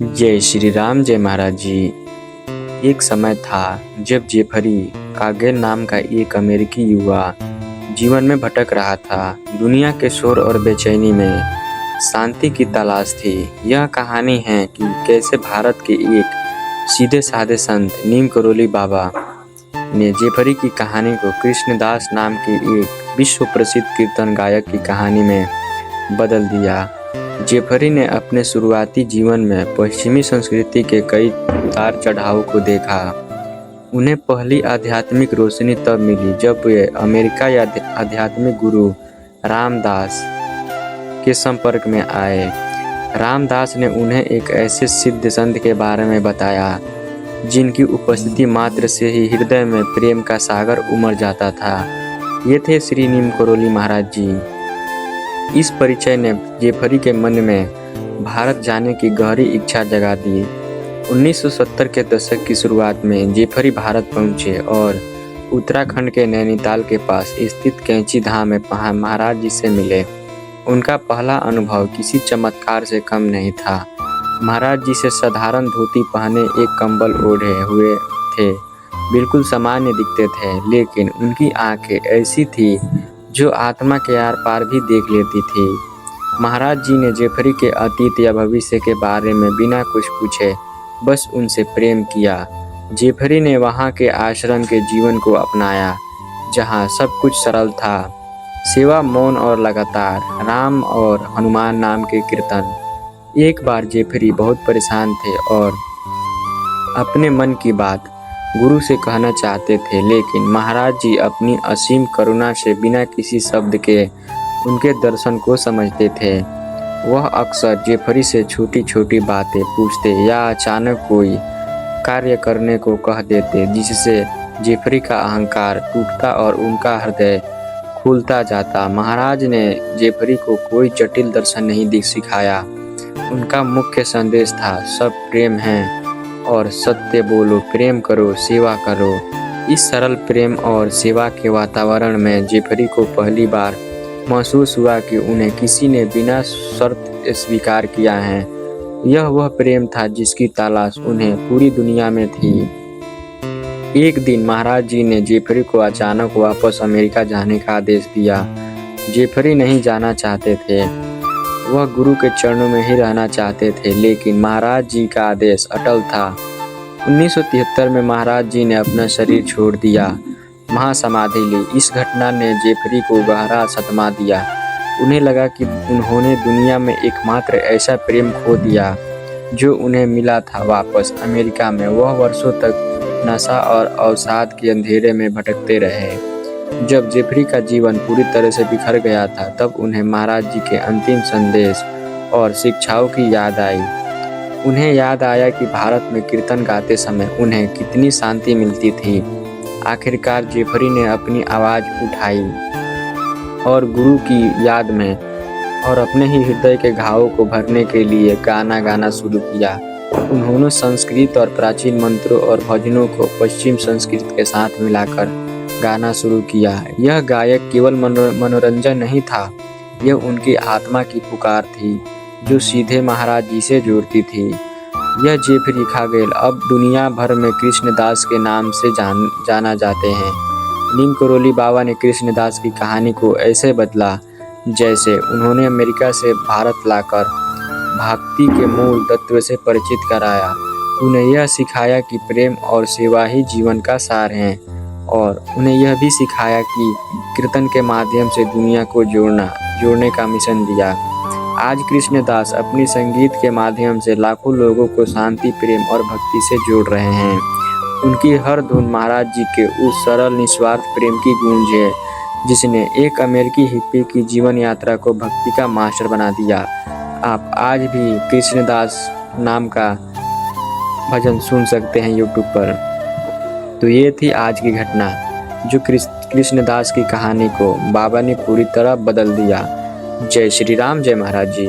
जय श्री राम जय महाराज जी। एक समय था जब जेफरी कागेल नाम का एक अमेरिकी युवा जीवन में भटक रहा था। दुनिया के शोर और बेचैनी में शांति की तलाश थी। यह कहानी है कि कैसे भारत के एक सीधे साधे संत नीम करोली बाबा ने जेफरी की कहानी को कृष्णदास नाम के एक विश्व प्रसिद्ध कीर्तन गायक की कहानी में बदल दिया। जेफरी ने अपने शुरुआती जीवन में पश्चिमी संस्कृति के कई उतार चढ़ाव को देखा। उन्हें पहली आध्यात्मिक रोशनी तब मिली जब वे अमेरिका या आध्यात्मिक गुरु रामदास के संपर्क में आए। रामदास ने उन्हें एक ऐसे सिद्ध संत के बारे में बताया जिनकी उपस्थिति मात्र से ही हृदय में प्रेम का सागर उमड़ जाता था। ये थे श्री नीम करोली महाराज जी। इस परिचय ने जेफरी के मन में भारत जाने की गहरी इच्छा जगा दी। 1970 के दशक की शुरुआत में जेफरी भारत पहुंचे और उत्तराखंड के नैनीताल के पास स्थित कैंची धाम में महाराज जी से मिले। उनका पहला अनुभव किसी चमत्कार से कम नहीं था। महाराज जी से साधारण धोती पहने एक कंबल ओढ़े हुए थे, बिल्कुल सामान्य दिखते थे, लेकिन उनकी आंखें ऐसी थी जो आत्मा के आर पार भी देख लेती थी। महाराज जी ने जेफरी के अतीत या भविष्य के बारे में बिना कुछ पूछे बस उनसे प्रेम किया। जेफरी ने वहाँ के आश्रम के जीवन को अपनाया जहाँ सब कुछ सरल था। सेवा, मौन और लगातार राम और हनुमान नाम के कीर्तन। एक बार जेफरी बहुत परेशान थे और अपने मन की बात गुरु से कहना चाहते थे, लेकिन महाराज जी अपनी असीम करुणा से बिना किसी शब्द के उनके दर्शन को समझते थे। वह अक्सर जेफरी से छोटी छोटी बातें पूछते या अचानक कोई कार्य करने को कह देते, जिससे जेफरी का अहंकार टूटता और उनका हृदय खुलता जाता। महाराज ने जेफरी को कोई जटिल दर्शन नहीं सिखाया। उनका मुख्य संदेश था, सब प्रेम है और सत्य बोलो, प्रेम करो, सेवा करो। इस सरल प्रेम और सेवा के वातावरण में जेफरी को पहली बार महसूस हुआ कि उन्हें किसी ने बिना शर्त स्वीकार किया है। यह वह प्रेम था जिसकी तलाश उन्हें पूरी दुनिया में थी। एक दिन महाराज जी ने जेफरी को अचानक वापस अमेरिका जाने का आदेश दिया। जेफरी नहीं जाना चाहते थे, वह गुरु के चरणों में ही रहना चाहते थे, लेकिन महाराज जी का आदेश अटल था। 1973 में महाराज जी ने अपना शरीर छोड़ दिया, महासमाधि ली। इस घटना ने जेफरी को गहरा सदमा दिया। उन्हें लगा कि उन्होंने दुनिया में एकमात्र ऐसा प्रेम खो दिया जो उन्हें मिला था। वापस अमेरिका में वह वर्षों तक नशा और अवसाद के अंधेरे में भटकते रहे। जब जेफरी का जीवन पूरी तरह से बिखर गया था, तब उन्हें महाराज जी के अंतिम संदेश और शिक्षाओं की याद आई। उन्हें याद आया कि भारत में कीर्तन गाते समय उन्हें कितनी शांति मिलती थी। आखिरकार जेफरी ने अपनी आवाज़ उठाई और गुरु की याद में और अपने ही हृदय के घावों को भरने के लिए गाना गाना शुरू किया। उन्होंने संस्कृत और प्राचीन मंत्रों और भजनों को पश्चिम संस्कृत के साथ मिलाकर गाना शुरू किया। यह गायक केवल मनोरंजन नहीं था, यह उनकी आत्मा की पुकार थी जो सीधे महाराज जी से जोड़ती थी। यह जेफरी कागेल अब दुनिया भर में कृष्णदास के नाम से जाना जाते हैं। नीम करोली बाबा ने कृष्णदास की कहानी को ऐसे बदला जैसे उन्होंने अमेरिका से भारत लाकर भक्ति के मूल तत्व से परिचित कराया। उन्हें यह सिखाया कि प्रेम और सेवा ही जीवन का सार है, और उन्हें यह भी सिखाया कि कीर्तन के माध्यम से दुनिया को जोड़ने का मिशन दिया। आज कृष्णदास अपनी संगीत के माध्यम से लाखों लोगों को शांति, प्रेम और भक्ति से जोड़ रहे हैं। उनकी हर धुन महाराज जी के उस सरल निस्वार्थ प्रेम की गूंज है जिसने एक अमेरिकी हिप्पी की जीवन यात्रा को भक्ति का मास्टर बना दिया। आप आज भी कृष्णदास नाम का भजन सुन सकते हैं यूट्यूब पर। तो ये थी आज की घटना जो कृष्णदास की कहानी को बाबा ने पूरी तरह बदल दिया। जय श्री राम जय महाराज जी।